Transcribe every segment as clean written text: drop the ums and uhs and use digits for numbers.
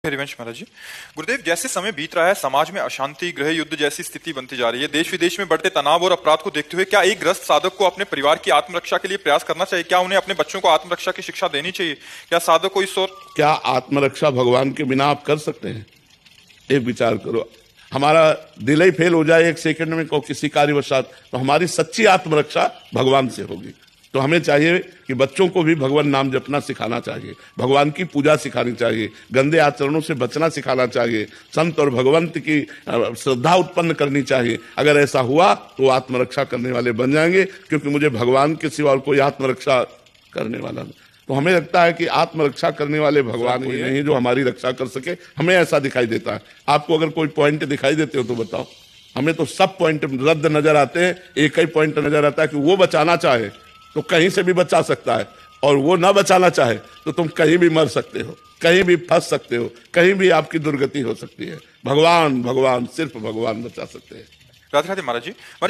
हरिवंश महाराज जी, गुरुदेव, जैसे समय बीत रहा है, समाज में अशांति, गृह युद्ध जैसी स्थिति बनती जा रही है। देश विदेश में बढ़ते तनाव और अपराध को देखते हुए क्या एक ग्रस्त साधक को अपने परिवार की आत्मरक्षा के लिए प्रयास करना चाहिए? क्या उन्हें अपने बच्चों को आत्मरक्षा की शिक्षा देनी चाहिए? क्या साधक को इस ओर क्या आत्मरक्षा भगवान के बिना आप कर सकते हैं? एक विचार करो, हमारा दिल ही फेल हो जाए एक सेकंड में को किसी कार्यवशात, तो हमारी सच्ची आत्मरक्षा भगवान से होगी। तो हमें चाहिए कि बच्चों को भी भगवान नाम जपना सिखाना चाहिए, भगवान की पूजा सिखानी चाहिए, गंदे आचरणों से बचना सिखाना चाहिए, संत और भगवंत की श्रद्धा उत्पन्न करनी चाहिए। अगर ऐसा हुआ तो आत्मरक्षा करने वाले बन जाएंगे, क्योंकि मुझे भगवान के सिवा और कोई आत्मरक्षा करने वाला नहीं। तो हमें लगता है कि आत्मरक्षा करने वाले भगवान ही नहीं जो हमारी रक्षा कर सके, हमें ऐसा दिखाई देता है। आपको अगर कोई पॉइंट दिखाई देते हो तो बताओ। हमें तो सब पॉइंट रद्द नजर आते हैं, एक ही पॉइंट नजर आता है कि वो बचाना चाहे तो कहीं से भी बचा सकता है, और वो ना बचाना चाहे तो तुम कहीं भी मर सकते हो, कहीं भी फंस सकते हो, कहीं भी आपकी दुर्गति हो सकती है। भगवान भगवान सिर्फ भगवान बचा सकते हैं। राधे राधे महाराज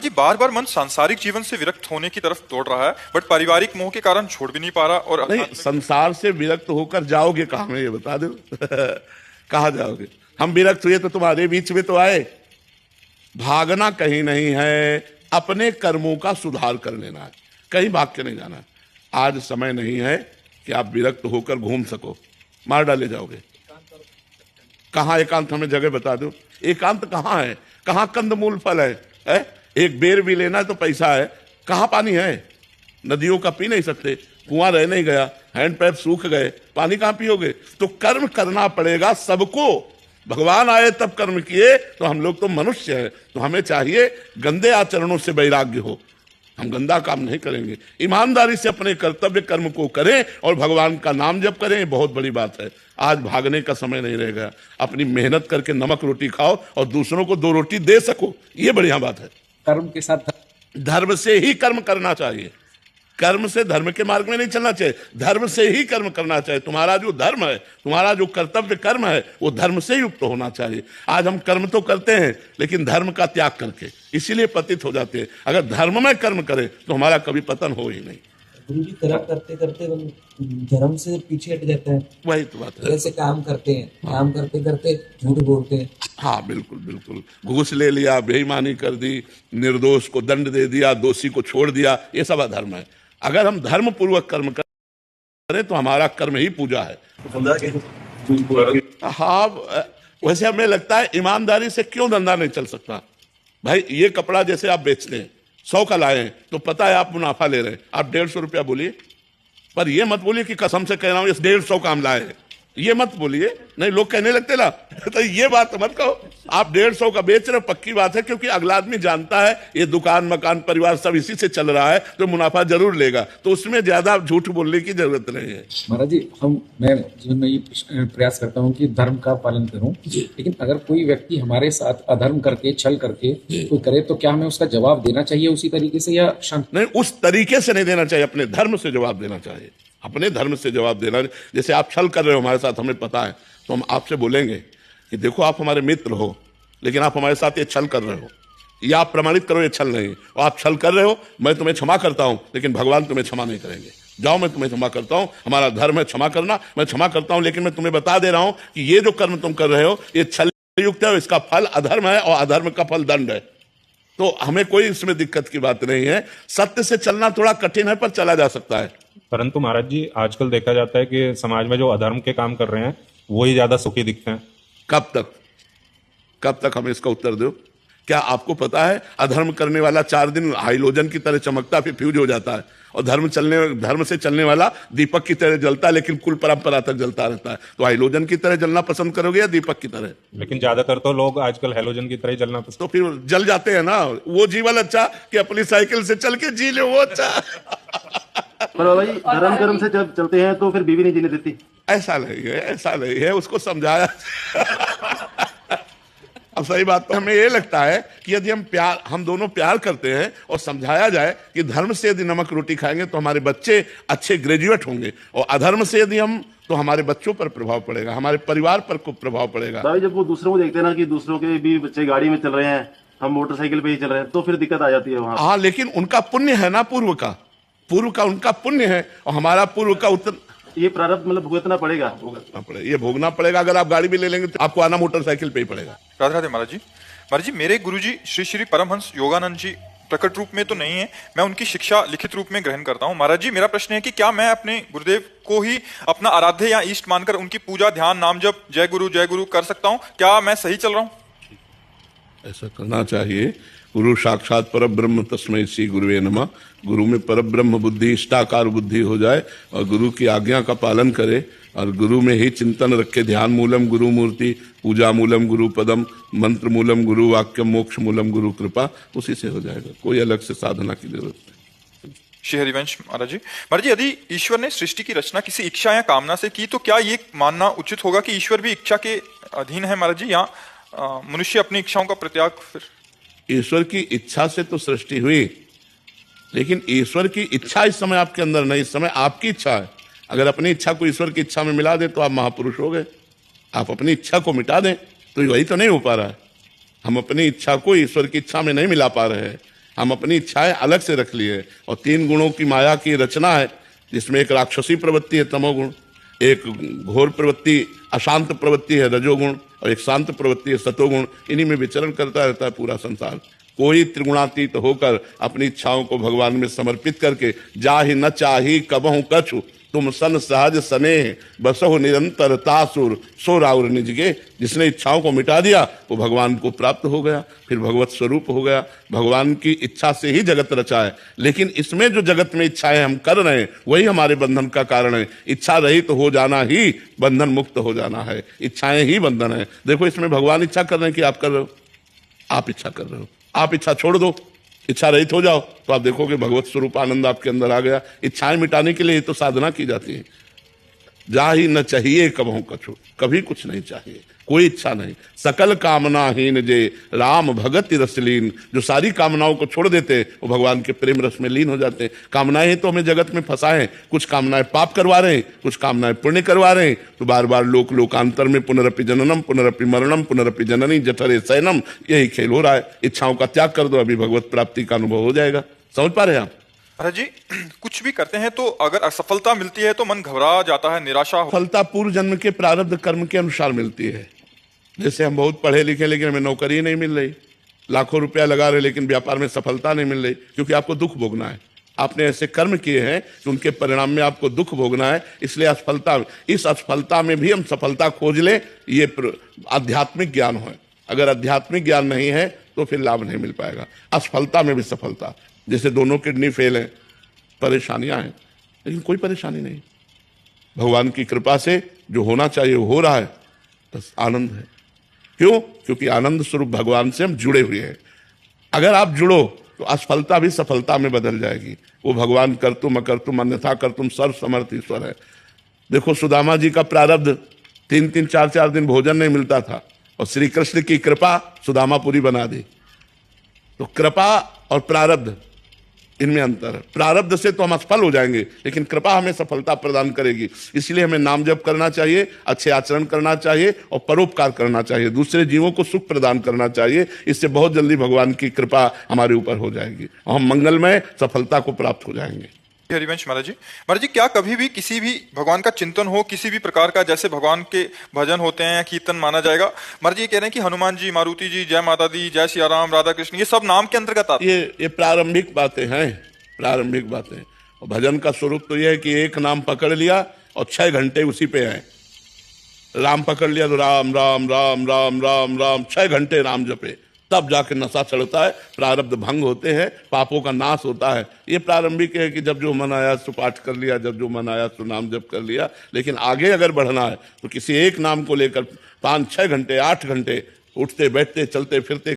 जी, बार बार मन सांसारिक जीवन से विरक्त होने की तरफ दौड़ रहा है, बट पारिवारिक मोह के कारण छोड़ भी नहीं पा रहा। और नहीं, संसार से विरक्त होकर जाओगे कहाँ में, ये बता दो कहाँ जाओगे? हम विरक्त हुए तो तुम्हारे बीच में तो आए। भागना कहीं नहीं है, अपने कर्मों का सुधार कर लेना है, कहीं भाग के नहीं जाना। आज समय नहीं है कि आप विरक्त होकर घूम सको, मार डाले जाओगे। कहाँ एकांत, हमें जगह बता दो। एकांत कहाँ है? कहाँ कंदमूल फल है? एक बेर भी लेना है तो पैसा है, कहाँ पानी है? नदियों का पी नहीं सकते, कुआं रह नहीं गया, हैंड पैप सूख गए, पानी कहाँ पियोगे? तो कर्म करना पड़ेगा सबको। भगवान आए तब कर्म किए, तो हम लोग तो मनुष्य हैं, तो हमें चाहिए गंदे आचरणों से वैराग्य हो। हम गंदा काम नहीं करेंगे, ईमानदारी से अपने कर्तव्य कर्म को करें और भगवान का नाम जप करें। ये बहुत बड़ी बात है। आज भागने का समय नहीं रहेगा, अपनी मेहनत करके नमक रोटी खाओ और दूसरों को 2 रोटी दे सको, ये बढ़िया बात है। कर्म के साथ धर्म से ही कर्म करना चाहिए, कर्म से धर्म के मार्ग में नहीं चलना चाहिए, धर्म से ही कर्म करना चाहिए। तुम्हारा जो धर्म है, तुम्हारा जो कर्तव्य कर्म है, वो धर्म से युक्त होना चाहिए। आज हम कर्म तो करते हैं लेकिन धर्म का त्याग करके, इसीलिए पतित हो जाते हैं। अगर धर्म में कर्म करें तो हमारा कभी पतन हो ही नहीं। गुरु जी, कर्म करते करते धर्म से पीछे हट जाते हैं। वही तो बात है। जैसे काम करते हैं, काम करते करते झूठ बोलते हैं। हाँ बिल्कुल बिल्कुल, घूस ले लिया, बेईमानी कर दी, निर्दोष को दंड दे दिया, दोषी को छोड़ दिया, ये सब अधर्म है। अगर हम धर्म पूर्वक कर्म करें तो हमारा कर्म ही पूजा है। हाँ, वैसे हमें लगता है ईमानदारी से क्यों धंधा नहीं चल सकता? भाई, ये कपड़ा जैसे आप बेचते हैं, 100 का लाए हैं तो पता है आप मुनाफा ले रहे हैं, आप 150 रुपया बोलिए, पर ये मत बोलिए कि कसम से कह रहा हूं ये 150 का हम लाए हैं, ये मत बोलिए। नहीं, लोग कहने लगते ना तो ये बात मत कहो। आप 150 का बेच रहे हो, पक्की बात है, क्योंकि अगला आदमी जानता है ये दुकान मकान परिवार सब इसी से चल रहा है, तो मुनाफा जरूर लेगा, तो उसमें ज्यादा झूठ बोलने की जरूरत नहीं है। महाराज जी, मैं जीवन में ये प्रयास करता हूँ कि धर्म का पालन करूँ, लेकिन अगर कोई व्यक्ति हमारे साथ अधर्म करके, छल करके कोई करे, तो क्या हमें उसका जवाब देना चाहिए उसी तरीके से, या शांत? नहीं, उस तरीके से नहीं देना चाहिए, अपने धर्म से जवाब देना चाहिए, अपने धर्म से जवाब देना। जैसे आप छल कर रहे हो हमारे साथ, हमें पता है, तो हम आपसे बोलेंगे कि देखो आप हमारे मित्र हो, लेकिन आप हमारे साथ ये छल कर रहे हो, या आप प्रमाणित करो ये छल नहीं, और आप छल कर रहे हो, मैं तुम्हें क्षमा करता हूं, लेकिन भगवान तुम्हें क्षमा नहीं करेंगे। जाओ, मैं तुम्हें क्षमा करता हूं, हमारा धर्म है क्षमा करना, मैं क्षमा करता हूं, लेकिन मैं तुम्हें बता दे रहा हूं कि ये जो कर्म तुम कर रहे हो ये छल युक्त है, इसका फल अधर्म है, और अधर्म का फल दंड है। तो हमें कोई इसमें दिक्कत की बात नहीं है। सत्य से चलना थोड़ा कठिन है, पर चला जा सकता है। परंतु महाराज जी, आजकल देखा जाता है कि समाज में जो अधर्म के काम कर रहे हैं वो ही ज्यादा सुखी दिखते हैं। कब तक हमें इसका उत्तर दो? क्या आपको पता है अधर्म करने वाला 4 दिन हाइलोजन की तरह चमकता फिर फ्यूज हो जाता है, और धर्म से चलने वाला दीपक की तरह जलता है, लेकिन कुल परंपरा तक जलता रहता है। तो हाइलोजन की तरह जलना पसंद करोगे या दीपक की तरह? लेकिन ज्यादातर तो लोग आजकल हेलोजन की तरह ही जलना पसंद। तो फिर जल जाते हैं ना। वो जीवन अच्छा कि अपनी साइकिल से चल के जी ले, वो अच्छा। पर बाबा जी, धर्म कर्म से जब चलते हैं तो फिर बीवी नहीं जीने देती? ऐसा नहीं है, ऐसा नहीं है, उसको समझाया। अब सही बात, तो हमें ये लगता है कि यदि हम दोनों प्यार करते हैं और समझाया जाए कि धर्म से यदि नमक रोटी खाएंगे तो हमारे बच्चे अच्छे ग्रेजुएट होंगे, और अधर्म से यदि हम, तो हमारे बच्चों पर प्रभाव पड़ेगा, हमारे परिवार पर को प्रभाव पड़ेगा। भाई, जब वो दूसरों को देखते हैं ना कि दूसरों के भी बच्चे गाड़ी में चल रहे हैं, हम मोटरसाइकिल पे ही चल रहे हैं, तो फिर दिक्कत आ जाती है वहां। हाँ, लेकिन उनका पुण्य है ना, पूर्व का उनका पुण्य है, और हमारा पूर्व का ये प्रारब्ध मतलब भुगतना पड़ेगा। भुगतना पड़ेगा, ये भोगना पड़ेगा। अगर आप गाड़ी भी ले लेंगे तो आपको आना मोटरसाइकिल पे ही पड़ेगा। राधे राधे महाराज जी। महाराज जी, मेरे गुरुजी श्री श्री परमहंस योगानंद जी प्रकट रूप में तो नहीं है, मैं उनकी शिक्षा लिखित रूप में ग्रहण करता हूँ। महाराज जी, मेरा प्रश्न है कि क्या मैं अपने गुरुदेव को ही अपना आराध्य या इष्ट मानकर उनकी पूजा, ध्यान, नाम जप, जय गुरु कर सकता हूँ? क्या मैं सही चल रहा हूँ? ऐसा करना चाहिए। गुरु साक्षात पर ब्रह्म तस्मै श्री गुरुवे नमः। गुरु में पर ब्रह्म बुद्धि, इष्टाकार बुद्धि हो जाए और गुरु की आज्ञा का पालन करे और गुरु में ही चिंतन रखे। ध्यान मूलम गुरु मूर्ति, पूजा मूलम गुरु पदम, मंत्र मूलम गुरु वाक्यम, मोक्ष मूलम गुरु कृपा, उसी से हो जाएगा। कोई अलग से साधना की जरूरत नहीं। श्री हरिवंश महाराज जी। महाराज जी, यदि ईश्वर ने सृष्टि की रचना किसी इच्छा या कामना से की तो क्या ये मानना उचित होगा कि ईश्वर भी इच्छा के अधीन है महाराज जी, या मनुष्य अपनी इच्छाओं का प्रत्याग? फिर ईश्वर की इच्छा से तो सृष्टि हुई, लेकिन ईश्वर की इच्छा इस समय आपके अंदर नहीं, इस समय आपकी इच्छा है। अगर अपनी इच्छा को ईश्वर की इच्छा में मिला दे तो आप महापुरुष हो गए। आप अपनी इच्छा को मिटा दें तो वही तो नहीं हो पा रहा है। हम अपनी इच्छा को ईश्वर की इच्छा में नहीं मिला पा रहे हैं, हम अपनी इच्छाएं अलग से रख लिए। और 3 गुणों की माया की रचना है, जिसमें एक राक्षसी प्रवृत्ति है तमोगुण, एक घोर प्रवृत्ति अशांत प्रवृत्ति है रजोगुण, और एक शांत प्रवृत्ति है सतोगुण। इन्हीं में विचरण करता रहता है पूरा संसार। कोई त्रिगुणातीत होकर अपनी इच्छाओं को भगवान में समर्पित करके, जाहि न चाही कबहु कछु, तुम सन सहज स्नेह बसहु निरंतर तासुर सो राउर निजगे। जिसने इच्छाओं को मिटा दिया वो भगवान को प्राप्त हो गया, फिर भगवत स्वरूप हो गया। भगवान की इच्छा से ही जगत रचा है, लेकिन इसमें जो जगत में इच्छाएं हम कर रहे हैं वही हमारे बंधन का कारण है। इच्छा रहित तो हो जाना ही बंधन मुक्त हो जाना है, इच्छाएं ही बंधन है। देखो, इसमें भगवान इच्छा कर रहे हैं कि आप कर रहे हो, आप इच्छा कर रहे हो। आप इच्छा छोड़ दो, इच्छा रहित हो जाओ तो आप देखोगे भगवत स्वरूप आनंद आपके अंदर आ गया। इच्छाएं मिटाने के लिए तो साधना की जाती है। जा ही न चाहिए कबहू कछु, कभी कुछ नहीं चाहिए, कोई इच्छा नहीं। सकल कामनाहीन जे राम भगत रसलीन, जो सारी कामनाओं को छोड़ देते वो भगवान के प्रेम रस में लीन हो जाते हैं। कामनाएं तो हमें जगत में फंसाए, कुछ कामनाएं पाप करवा रहे हैं, कुछ कामनाएं पुण्य करवा रहे हैं। तो बार बार लोकांतर में पुनरपि जननम पुनरपि मरणम पुनरपि जननी जठरे शयनम, यही खेल हो रहा है। इच्छाओं का त्याग कर दो, अभी भगवत प्राप्ति का अनुभव हो जाएगा। समझ पा रहे हैं आप? महाराज जी, कुछ भी करते हैं तो अगर असफलता मिलती है तो मन घबरा जाता है, निराशा सफलता पूर्व जन्म के प्रारब्ध कर्म के अनुसार मिलती है। जैसे हम बहुत पढ़े लिखे लेकिन हमें नौकरी नहीं मिल रही, लाखों रुपया लगा रहे लेकिन व्यापार में सफलता नहीं मिल रही, क्योंकि आपको दुख भोगना है। आपने ऐसे कर्म किए हैं कि उनके परिणाम में आपको दुख भोगना है, इसलिए असफलता। इस असफलता में भी हम सफलता खोज लें, ये आध्यात्मिक ज्ञान हो। अगर आध्यात्मिक ज्ञान नहीं है तो फिर लाभ नहीं मिल पाएगा। असफलता में भी सफलता, जैसे दोनों किडनी फेल है, परेशानियां हैं, लेकिन कोई परेशानी नहीं। भगवान की कृपा से जो होना चाहिए वो हो रहा है, बस आनंद है। क्यों? क्योंकि आनंद स्वरूप भगवान से हम जुड़े हुए हैं। अगर आप जुड़ो तो असफलता भी सफलता में बदल जाएगी। वो भगवान कर्तुम अकर्तुम अन्यथा कर्तुम सर्व समर्थ ईश्वर है। देखो, सुदामा जी का प्रारब्ध 3-3 4-4 दिन भोजन नहीं मिलता था, और श्री कृष्ण की कृपा सुदामा पूरी बना दी। तो कृपा और प्रारब्ध, इनमें अंतर है। प्रारब्ध से तो हम असफल हो जाएंगे, लेकिन कृपा हमें सफलता प्रदान करेगी। इसलिए हमें नाम जप करना चाहिए, अच्छे आचरण करना चाहिए और परोपकार करना चाहिए, दूसरे जीवों को सुख प्रदान करना चाहिए। इससे बहुत जल्दी भगवान की कृपा हमारे ऊपर हो जाएगी और हम मंगलमय सफलता को प्राप्त हो जाएंगे। हरिवंश महाराज जी। महाराज जी, क्या कभी भी किसी भी भगवान का चिंतन हो, किसी भी प्रकार का, जैसे भगवान के भजन होते हैं या कीर्तन माना जाएगा? महाराज जी ये कह रहे हैं कि हनुमान जी, मारुति जी, जय माता दी, जय सिया राम, राधा कृष्ण, ये सब नाम के अंतर्गत आते हैं। ये प्रारंभिक बातें हैं, प्रारंभिक बातें। और भजन का स्वरूप तो यह है कि एक नाम पकड़ लिया और 6 घंटे उसी पे आए। राम पकड़ लिया तो राम राम राम राम राम राम 6 घंटे राम जपे, तब जाके नशा चढ़ता है, प्रारब्ध भंग होते हैं, पापों का नाश होता है। ये प्रारंभिक है कि जब जो मन आया सो पाठ कर लिया, जब जो मन आया सो नाम जप कर लिया। लेकिन आगे अगर बढ़ना है तो किसी एक नाम को लेकर 5-6 घंटे 8 घंटे उठते बैठते चलते फिरते